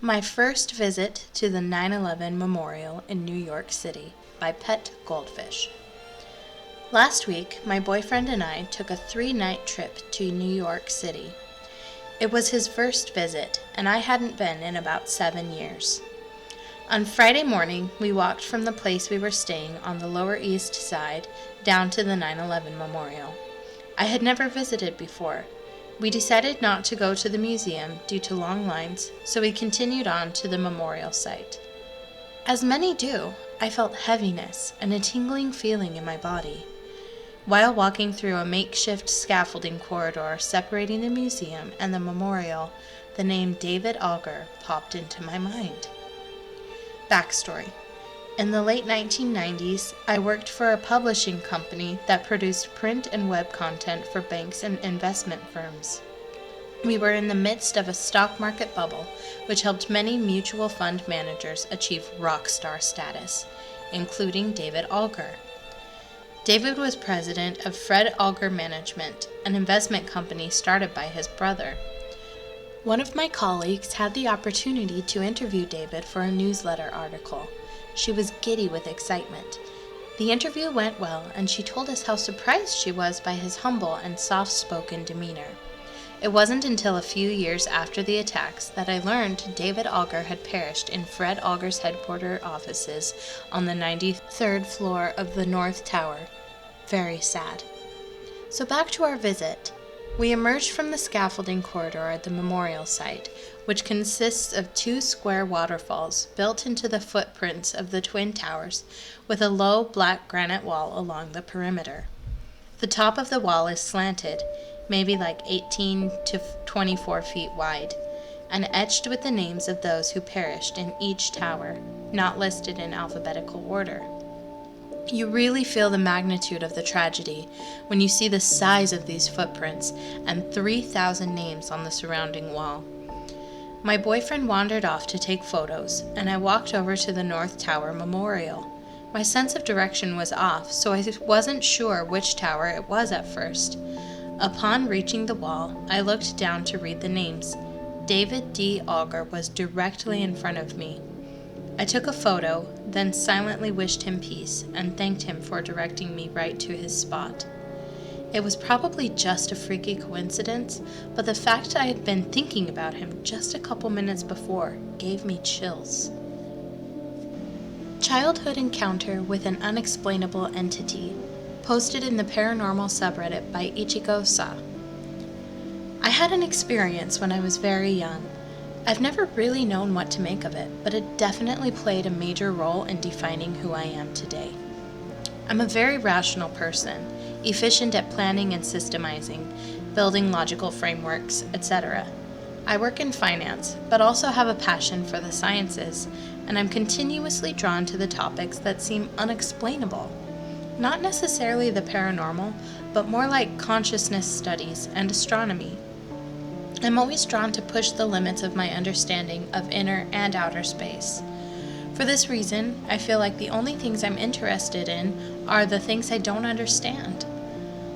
My first visit to the 9/11 Memorial in New York City by Pet Goldfish. Last week, my boyfriend and I took a 3-night trip to New York City. It was his first visit, and I hadn't been in about 7 years. On Friday morning, we walked from the place we were staying on the Lower East Side down to the 9/11 Memorial. I had never visited before. We decided not to go to the museum due to long lines, so we continued on to the memorial site. As many do, I felt heaviness and a tingling feeling in my body. While walking through a makeshift scaffolding corridor separating the museum and the memorial, the name David Auger popped into my mind. Backstory. In the late 1990s, I worked for a publishing company that produced print and web content for banks and investment firms. We were in the midst of a stock market bubble, which helped many mutual fund managers achieve rock star status, including David Auger. David was president of Fred Auger Management, an investment company started by his brother. One of my colleagues had the opportunity to interview David for a newsletter article. She was giddy with excitement. The interview went well, and she told us how surprised she was by his humble and soft-spoken demeanor. It wasn't until a few years after the attacks that I learned David Auger had perished in Fred Auger's headquarters offices on the 93rd floor of the North Tower. Very sad. So back to our visit. We emerged from the scaffolding corridor at the memorial site, which consists of 2 square waterfalls built into the footprints of the Twin Towers, with a low black granite wall along the perimeter. The top of the wall is slanted, maybe like 18 to 24 feet wide, and etched with the names of those who perished in each tower, not listed in alphabetical order. You really feel the magnitude of the tragedy when you see the size of these footprints and 3,000 names on the surrounding wall. My boyfriend wandered off to take photos, and I walked over to the North Tower Memorial. My sense of direction was off, so I wasn't sure which tower it was at first. Upon reaching the wall, I looked down to read the names. David D. Auger was directly in front of me. I took a photo, then silently wished him peace and thanked him for directing me right to his spot. It was probably just a freaky coincidence, but the fact I had been thinking about him just a couple minutes before gave me chills. Childhood encounter with an unexplainable entity, posted in the Paranormal subreddit by Ichiko-sa. I had an experience when I was very young. I've never really known what to make of it, but it definitely played a major role in defining who I am today. I'm a very rational person, efficient at planning and systemizing, building logical frameworks, etc. I work in finance, but also have a passion for the sciences, and I'm continuously drawn to the topics that seem unexplainable. Not necessarily the paranormal, but more like consciousness studies and astronomy. I'm always drawn to push the limits of my understanding of inner and outer space. For this reason, I feel like the only things I'm interested in are the things I don't understand.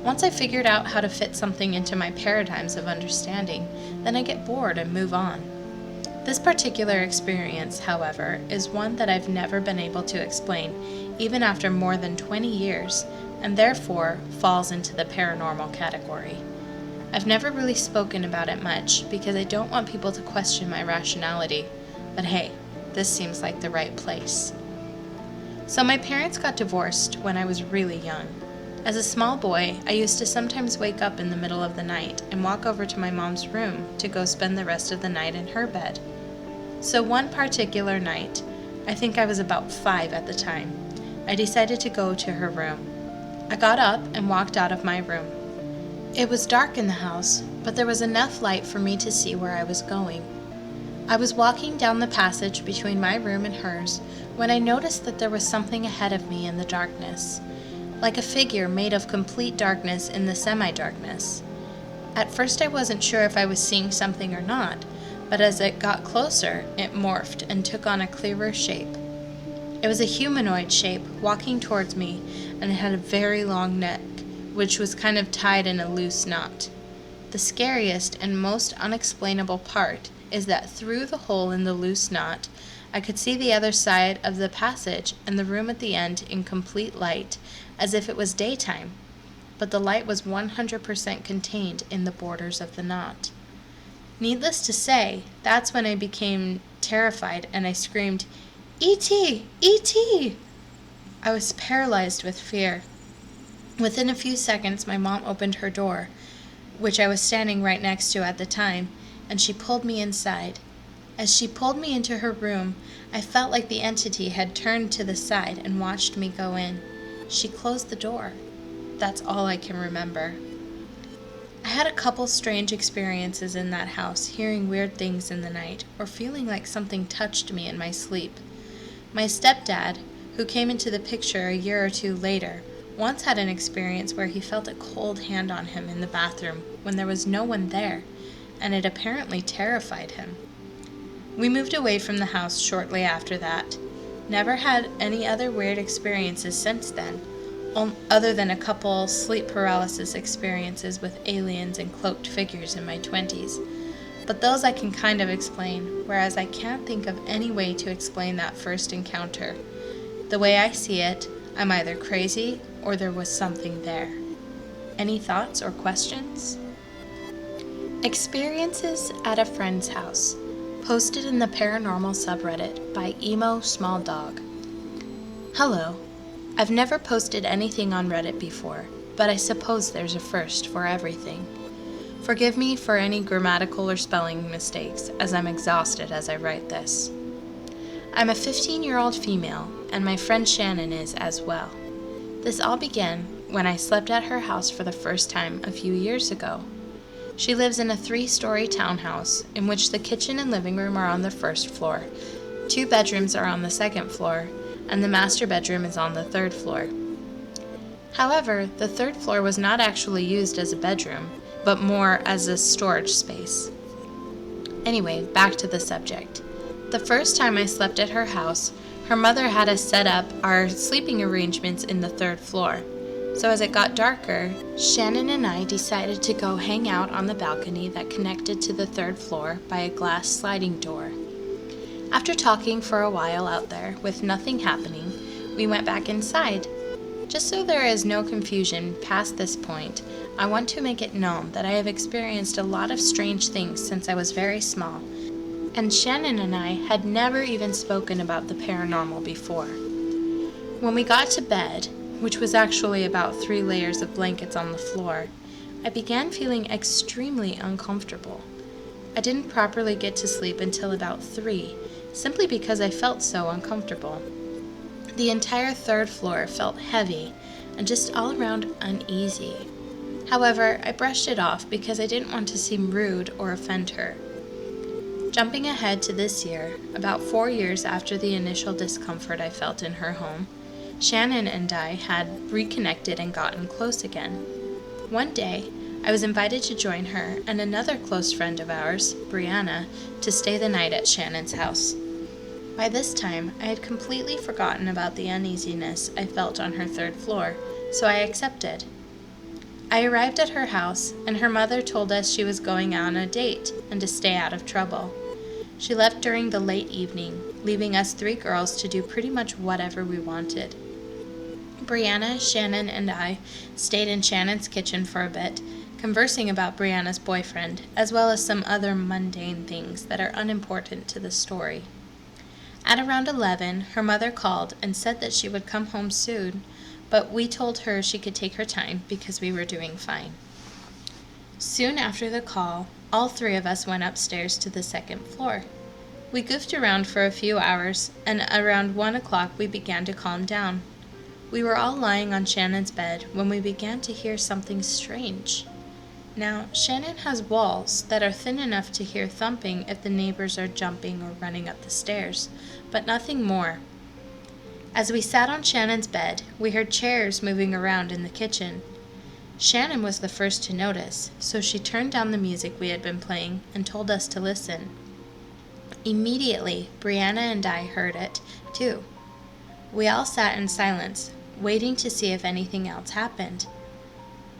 Once I figured out how to fit something into my paradigms of understanding, then I get bored and move on. This particular experience, however, is one that I've never been able to explain, even after more than 20 years, and therefore falls into the paranormal category. I've never really spoken about it much because I don't want people to question my rationality, but hey, this seems like the right place. So my parents got divorced when I was really young. As a small boy, I used to sometimes wake up in the middle of the night and walk over to my mom's room to go spend the rest of the night in her bed. So one particular night, I think I was about 5 at the time, I decided to go to her room. I got up and walked out of my room. It was dark in the house, but there was enough light for me to see where I was going. I was walking down the passage between my room and hers when I noticed that there was something ahead of me in the darkness, like a figure made of complete darkness in the semi-darkness. At first I wasn't sure if I was seeing something or not, but as it got closer, it morphed and took on a clearer shape. It was a humanoid shape walking towards me, and it had a very long neck, which was kind of tied in a loose knot. The scariest and most unexplainable part is that through the hole in the loose knot, I could see the other side of the passage and the room at the end in complete light, as if it was daytime, but the light was 100% contained in the borders of the knot. Needless to say, that's when I became terrified and I screamed, "E.T. E.T.!" I was paralyzed with fear. Within a few seconds, my mom opened her door, which I was standing right next to at the time, and she pulled me inside. As she pulled me into her room, I felt like the entity had turned to the side and watched me go in. She closed the door. That's all I can remember. I had a couple strange experiences in that house, hearing weird things in the night, or feeling like something touched me in my sleep. My stepdad, who came into the picture a year or two later, once had an experience where he felt a cold hand on him in the bathroom when there was no one there, and it apparently terrified him. We moved away from the house shortly after that. Never had any other weird experiences since then, other than a couple sleep paralysis experiences with aliens and cloaked figures in my 20s. But those I can kind of explain, whereas I can't think of any way to explain that first encounter. The way I see it, I'm either crazy or there was something there. Any thoughts or questions? Experiences at a friend's house. Posted in the Paranormal subreddit by Emo Small Dog. Hello. I've never posted anything on Reddit before, but I suppose there's a first for everything. Forgive me for any grammatical or spelling mistakes, as I'm exhausted as I write this. I'm a 15-year-old female, and my friend Shannon is as well. This all began when I slept at her house for the first time a few years ago. She lives in a 3-story townhouse in which the kitchen and living room are on the first floor, 2 bedrooms are on the second floor, and the master bedroom is on the 3rd floor. However, the 3rd floor was not actually used as a bedroom, but more as a storage space. Anyway, back to the subject. The first time I slept at her house, her mother had us set up our sleeping arrangements in the 3rd floor. So as it got darker, Shannon and I decided to go hang out on the balcony that connected to the 3rd floor by a glass sliding door. After talking for a while out there with nothing happening, we went back inside. Just so there is no confusion past this point, I want to make it known that I have experienced a lot of strange things since I was very small, and Shannon and I had never even spoken about the paranormal before. When we got to bed, which was actually about 3 layers of blankets on the floor, I began feeling extremely uncomfortable. I didn't properly get to sleep until about 3, simply because I felt so uncomfortable. The entire 3rd floor felt heavy and just all around uneasy. However, I brushed it off because I didn't want to seem rude or offend her. Jumping ahead to this year, about 4 years after the initial discomfort I felt in her home, Shannon and I had reconnected and gotten close again. One day, I was invited to join her and another close friend of ours, Brianna, to stay the night at Shannon's house. By this time, I had completely forgotten about the uneasiness I felt on her 3rd floor, so I accepted. I arrived at her house, and her mother told us she was going on a date and to stay out of trouble. She left during the late evening, leaving us 3 girls to do pretty much whatever we wanted. Brianna, Shannon, and I stayed in Shannon's kitchen for a bit, conversing about Brianna's boyfriend, as well as some other mundane things that are unimportant to the story. At around 11, her mother called and said that she would come home soon, but we told her she could take her time because we were doing fine. Soon after the call, all 3 of us went upstairs to the 2nd floor. We goofed around for a few hours, and around 1 o'clock we began to calm down. We were all lying on Shannon's bed when we began to hear something strange. Now, Shannon has walls that are thin enough to hear thumping if the neighbors are jumping or running up the stairs, but nothing more. As we sat on Shannon's bed, we heard chairs moving around in the kitchen. Shannon was the first to notice, so she turned down the music we had been playing and told us to listen. Immediately, Brianna and I heard it, too. We all sat in silence, waiting to see if anything else happened.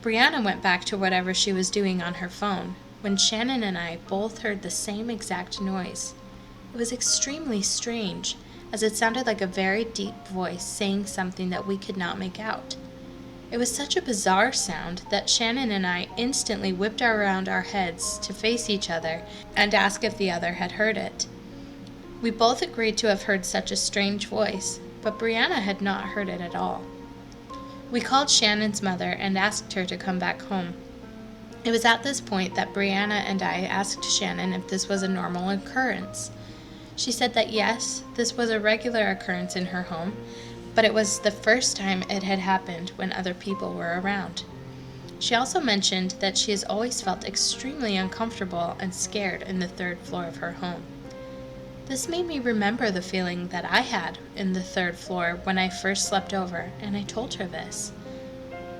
Brianna went back to whatever she was doing on her phone, when Shannon and I both heard the same exact noise. It was extremely strange, as it sounded like a very deep voice saying something that we could not make out. It was such a bizarre sound that Shannon and I instantly whipped around our heads to face each other and ask if the other had heard it. We both agreed to have heard such a strange voice, but Brianna had not heard it at all. We called Shannon's mother and asked her to come back home. It was at this point that Brianna and I asked Shannon if this was a normal occurrence. She said that yes, this was a regular occurrence in her home, but it was the first time it had happened when other people were around. She also mentioned that she has always felt extremely uncomfortable and scared in the third floor of her home. This made me remember the feeling that I had in the third floor when I first slept over, and I told her this.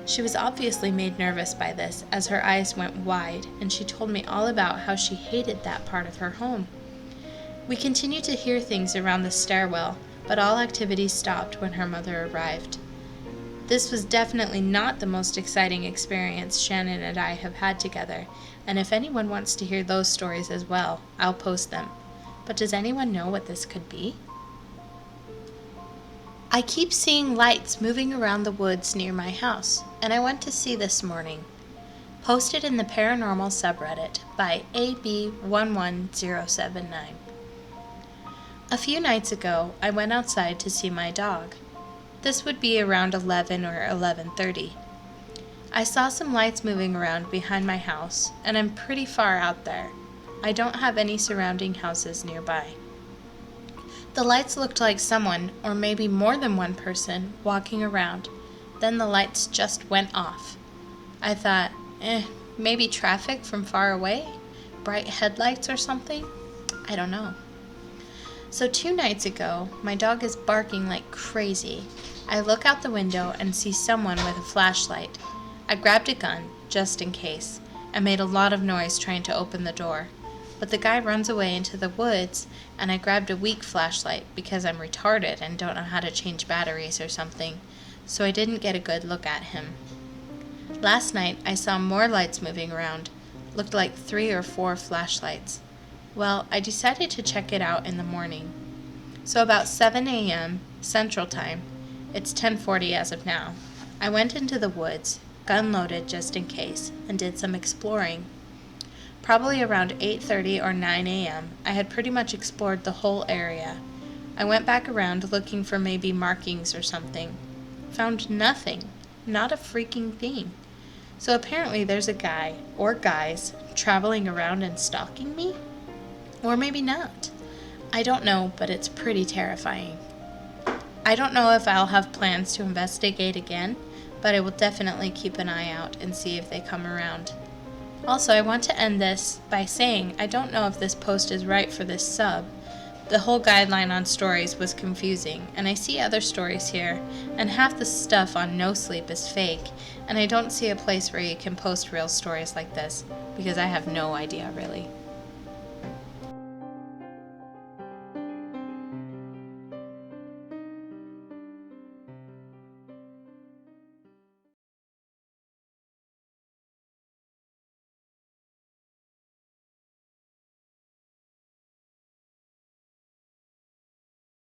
She was obviously made nervous by this as her eyes went wide, and she told me all about how she hated that part of her home. We continued to hear things around the stairwell, but all activity stopped when her mother arrived. This was definitely not the most exciting experience Shannon and I have had together, and if anyone wants to hear those stories as well, I'll post them. But does anyone know what this could be? I keep seeing lights moving around the woods near my house, and I went to see this morning. Posted in the Paranormal subreddit by AB11079. A few nights ago, I went outside to see my dog. This would be around 11 or 11:30. I saw some lights moving around behind my house, and I'm pretty far out there. I don't have any surrounding houses nearby. The lights looked like someone, or maybe more than one person, walking around. Then the lights just went off. I thought, maybe traffic from far away? Bright headlights or something? I don't know. So 2 nights ago, my dog is barking like crazy. I look out the window and see someone with a flashlight. I grabbed a gun, just in case, and made a lot of noise trying to open the door. But the guy runs away into the woods, and I grabbed a weak flashlight because I'm retarded and don't know how to change batteries or something, so I didn't get a good look at him. Last night, I saw more lights moving around. Looked like 3 or 4 flashlights. Well, I decided to check it out in the morning. So about 7 a.m. Central Time, it's 10:40 as of now, I went into the woods, gun loaded just in case, and did some exploring. Probably around 8:30 or 9 a.m., I had pretty much explored the whole area. I went back around looking for maybe markings or something. Found nothing. Not a freaking thing. So apparently there's a guy, or guys, traveling around and stalking me? Or maybe not. I don't know, but it's pretty terrifying. I don't know if I'll have plans to investigate again, but I will definitely keep an eye out and see if they come around. Also, I want to end this by saying I don't know if this post is right for this sub. The whole guideline on stories was confusing, and I see other stories here, and half the stuff on No Sleep is fake, and I don't see a place where you can post real stories like this, because I have no idea really.